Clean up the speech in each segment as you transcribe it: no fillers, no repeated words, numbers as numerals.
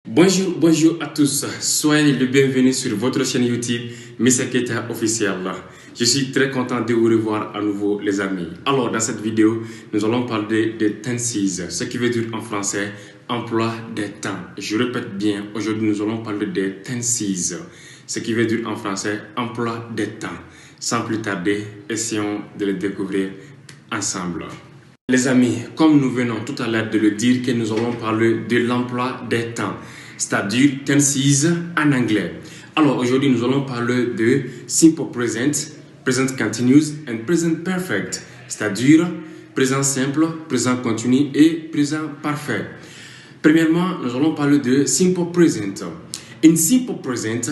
Bonjour à tous, soyez les bienvenus sur votre chaîne YouTube Mr Keita Officiel. Je suis très content de vous revoir à nouveau les amis. Alors dans cette vidéo, nous allons parler de tenses, ce qui veut dire en français emploi des temps. Je répète bien, aujourd'hui nous allons parler de tenses, ce qui veut dire en français emploi des temps. Sans plus tarder, essayons de le découvrir ensemble. Les amis, comme nous venons tout à l'heure de le dire, que nous allons parler de l'emploi des temps, c'est-à-dire tenses en anglais. Alors aujourd'hui, nous allons parler de simple present, present continuous and present perfect, c'est-à-dire présent simple, présent continu et présent parfait. Premièrement, nous allons parler de simple present. In simple present,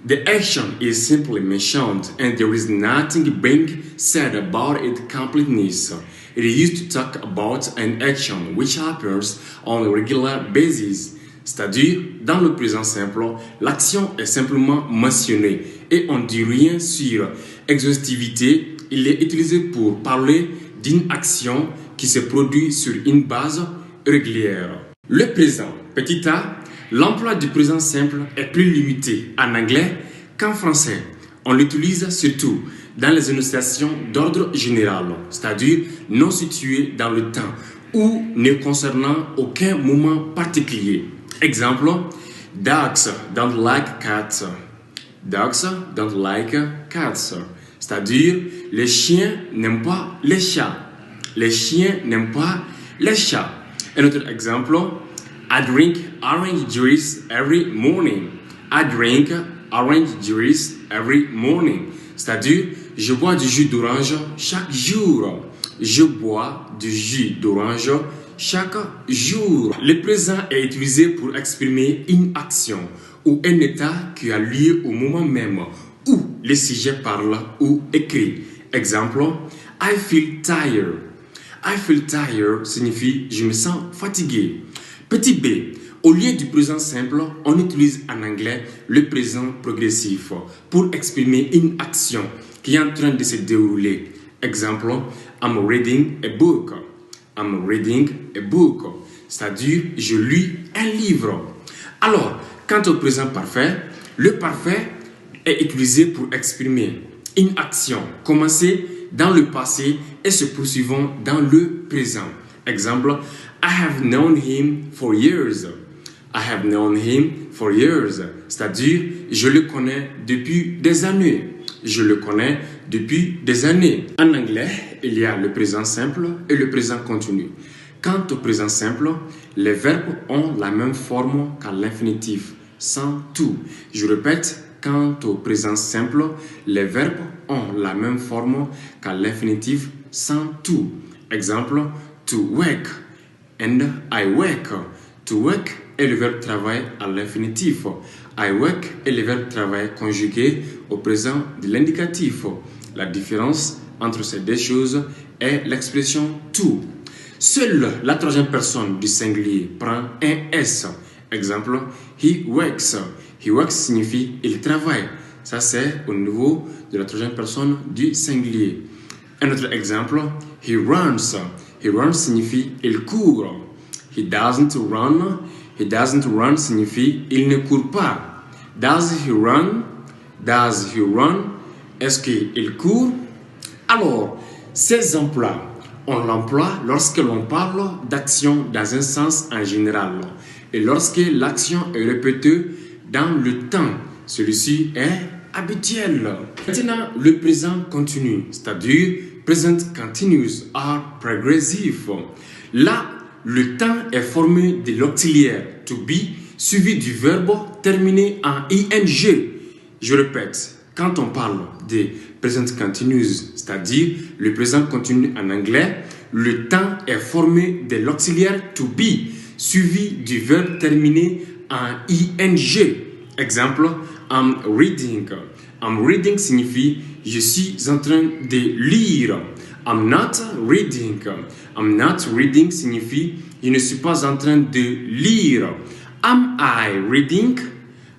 the action is simply mentioned and there is nothing being said about its completeness. It is used to talk about an action which happens on a regular basis. C'est-à-dire, dans le présent simple, l'action est simplement mentionnée et on ne dit rien sur exhaustivité. Il est utilisé pour parler d'une action qui se produit sur une base régulière. Le présent, petit a, l'emploi du présent simple est plus limité en anglais qu'en français. On l'utilise surtout dans les énonciations d'ordre général, c'est-à-dire non situées dans le temps ou ne concernant aucun moment particulier. Exemple, dogs don't like cats. Dogs don't like cats. C'est-à-dire, les chiens n'aiment pas les chats. Les chiens n'aiment pas les chats. Un autre exemple, I drink orange juice every morning. I drink orange juice every morning. C'est-à-dire, je bois du jus d'orange chaque jour. Je bois du jus d'orange chaque jour. Le présent est utilisé pour exprimer une action ou un état qui a lieu au moment même où le sujet parle ou écrit. Exemple, I feel tired. I feel tired signifie je me sens fatigué. Petit b, au lieu du présent simple, on utilise en anglais le présent progressif pour exprimer une action qui est en train de se dérouler. Exemple, I'm reading a book. I'm reading a book. C'est-à-dire, je lis un livre. Alors, quant au présent parfait, le parfait est utilisé pour exprimer une action commencée dans le passé et se poursuivant dans le présent. Exemple, I have known him for years. I have known him for years. C'est-à-dire, je le connais depuis des années. Je le connais depuis des années. En anglais, il y a le présent simple et le présent continu. Quant au présent simple, les verbes ont la même forme qu'à l'infinitif, sans tout. Je répète, quant au présent simple, les verbes ont la même forme qu'à l'infinitif, sans tout. Exemple, to work and I work. To work est le verbe travail à l'infinitif. I work est le verbe travail conjugué au présent de l'indicatif. La différence entre ces deux choses est l'expression to. Seule la troisième personne du singulier prend un S. Exemple, he works. He works signifie il travaille. Ça c'est au niveau de la troisième personne du singulier. Un autre exemple, he runs. He runs signifie il court. He doesn't run. He doesn't run signifie il ne court pas. Does he run? Does he run? Est-ce qu'il court? Alors, ces emplois, on l'emploie lorsque l'on parle d'action dans un sens en général et lorsque l'action est répétée dans le temps. Celui-ci est habituel. Maintenant, le présent continu, c'est-à-dire present continuous are progressive. Là, le temps est formé de l'auxiliaire to be suivi du verbe terminé en ing. Je répète, quand on parle de present continuous, c'est-à-dire le présent continu en anglais, le temps est formé de l'auxiliaire to be suivi du verbe terminé en ing. Exemple, I'm reading. I'm reading signifie je suis en train de lire. I'm not reading. I'm not reading signifie je ne suis pas en train de lire. Am I reading?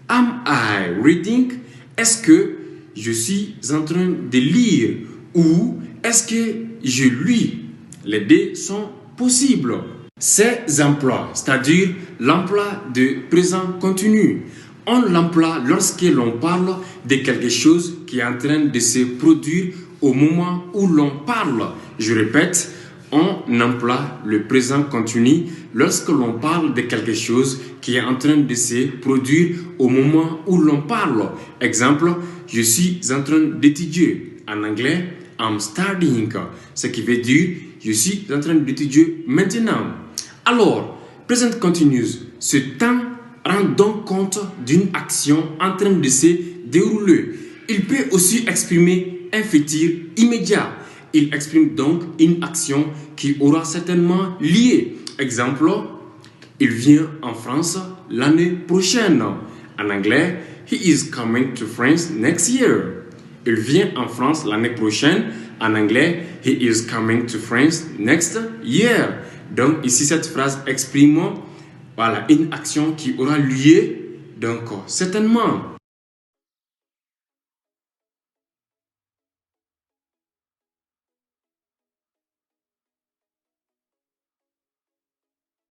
Am I reading? Est-ce que je suis en train de lire ou est-ce que je lis? Les deux sont possibles. Ces emplois, c'est-à-dire l'emploi de présent continu, on l'emploie lorsque l'on parle de quelque chose qui est en train de se produire au moment où l'on parle. Je répète, on emploie le présent continu lorsque l'on parle de quelque chose qui est en train de se produire au moment où l'on parle. Exemple, je suis en train d'étudier. En anglais, I'm studying, ce qui veut dire je suis en train d'étudier maintenant. Alors, present continuous, ce temps rend donc compte d'une action en train de se dérouler. Il peut aussi exprimer un futur immédiat. Il exprime donc une action qui aura certainement lié. Exemple, il vient en France l'année prochaine. En anglais, he is coming to France next year. Il vient en France l'année prochaine. En anglais, he is coming to France next year. Donc ici, cette phrase exprime une action qui aura lieu, donc certainement.